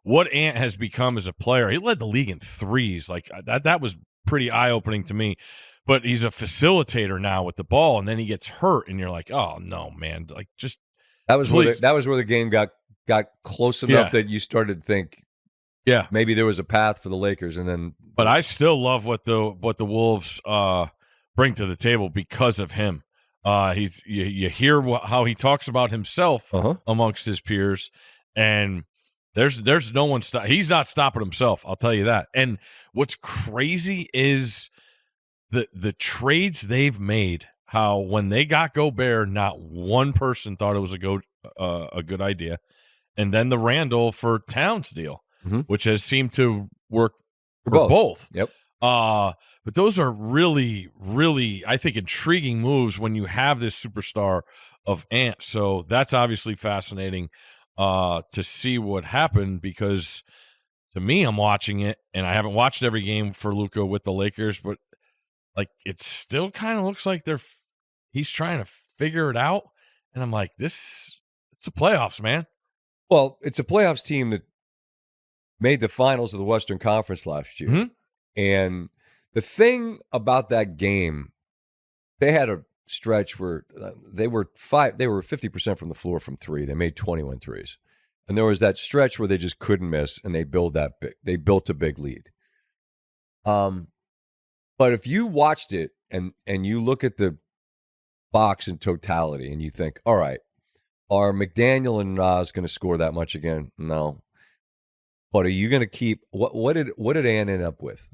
what Ant has become as a player. He led the league in threes. Like that was pretty eye-opening to me. But he's a facilitator now with the ball, and then he gets hurt, and you're like, oh no, man! Like just that was where the game got close enough that you started to think, maybe there was a path for the Lakers, and then. But I still love what the Wolves bring to the table because of him. You hear how he talks about himself amongst his peers, and there's no one he's not stopping himself. I'll tell you that. And what's crazy is the trades they've made. How when they got Gobert, not one person thought it was a good idea, and then the Randall for Towns deal, which has seemed to work for both. Yep. But those are really, really, I think, intriguing moves when you have this superstar of Ant. So that's obviously fascinating to see what happened, because to me, I'm watching it, and I haven't watched every game for Luka with the Lakers, but like it still kind of looks like he's trying to figure it out. And I'm like, it's the playoffs, man. Well, it's a playoffs team that made the finals of the Western Conference last year. Mm-hmm. And the thing about that game, they had a stretch where they were 50% from the floor from three. They made 21 threes. And there was that stretch where they just couldn't miss, and they built a big lead. But if you watched it and you look at the box in totality and you think, all right, are McDaniel and Nas going to score that much again? No. But are you going to keep what did Ant end up with?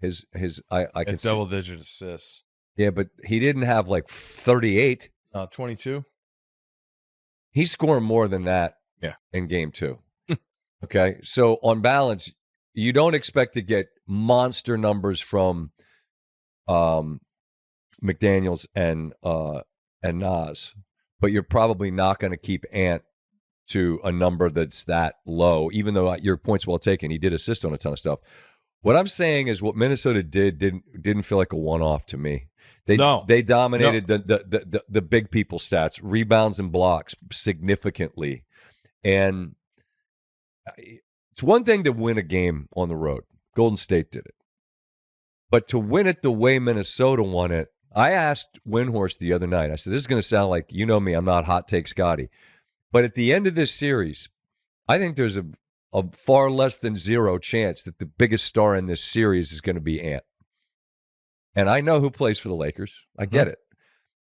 His I can double digit assists. Yeah, but he didn't have like 38. 22. He's scoring more than that in game 2. Okay? So on balance, you don't expect to get monster numbers from McDaniels and Nas, but you're probably not going to keep Ant to a number that's that low, even though your point's well taken. He did assist on a ton of stuff. What I'm saying is what Minnesota didn't feel like a one-off to me. They dominated the big people stats, rebounds and blocks significantly. And it's one thing to win a game on the road. Golden State did it. But to win it the way Minnesota won it, I asked Windhorst the other night, I said, this is going to sound like, you know me, I'm not hot take Scotty. But at the end of this series, I think there's a far less than zero chance that the biggest star in this series is going to be Ant. And I know who plays for the Lakers. I get it.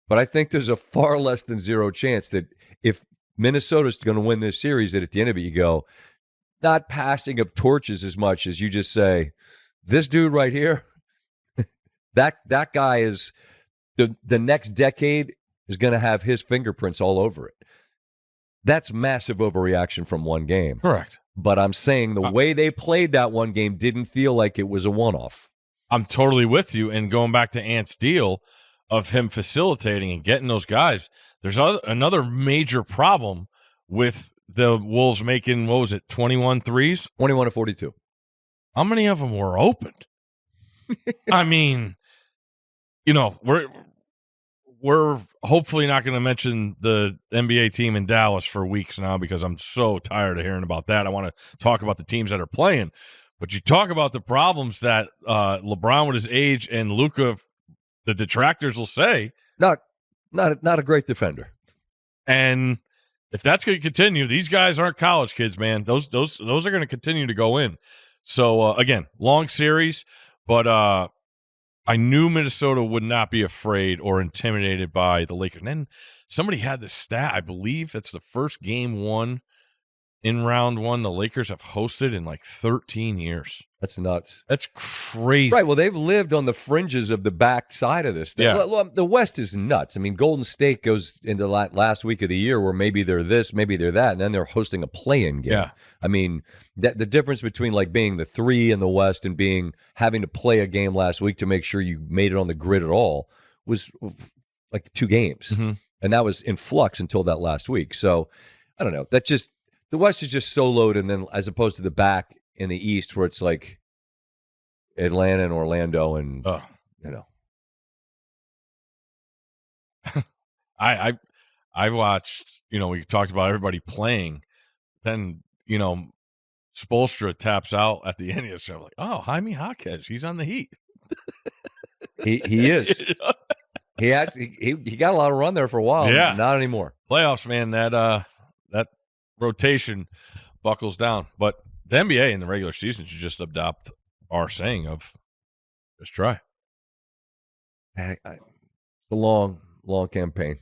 But I think there's a far less than zero chance that if Minnesota's going to win this series, that at the end of it you go, not passing of torches as much as you just say, this dude right here, that guy is the next decade is going to have his fingerprints all over it. That's massive overreaction from one game. Correct. But I'm saying the way they played that one game didn't feel like it was a one-off. I'm totally with you. And going back to Ant's deal of him facilitating and getting those guys, there's another major problem with the Wolves making, 21 threes? 21 to 42. How many of them were opened? I mean, we're hopefully not going to mention the NBA team in Dallas for weeks now because I'm so tired of hearing about that. I want to talk about the teams that are playing. But you talk about the problems that LeBron with his age and Luka, the detractors will say. Not a great defender. And if that's going to continue, these guys aren't college kids, man. Those are going to continue to go in. So, again, long series, but I knew Minnesota would not be afraid or intimidated by the Lakers. And then somebody had this stat. I believe that's the first game won in round one the Lakers have hosted in like 13 years. That's nuts. That's crazy. Right. Well, they've lived on the fringes of the back side of this thing. Yeah. The West is nuts. I mean, Golden State goes into last week of the year where maybe they're this, maybe they're that, and then they're hosting a play-in game. Yeah. I mean, the difference between like being the 3 in the West and having to play a game last week to make sure you made it on the grid at all was like 2 games. Mm-hmm. And that was in flux until that last week. So, I don't know. The West is just so loaded, and then as opposed to the back in the East where it's like Atlanta and Orlando and, I watched, we talked about everybody playing. Then, Spoelstra taps out at the end of the show. Like, oh, Jaime Jaquez, he's on the Heat. He is. He got a lot of run there for a while. Yeah. Not anymore. Playoffs, man, that rotation buckles down. But the NBA in the regular season should just adopt our saying of just try. It's a long campaign.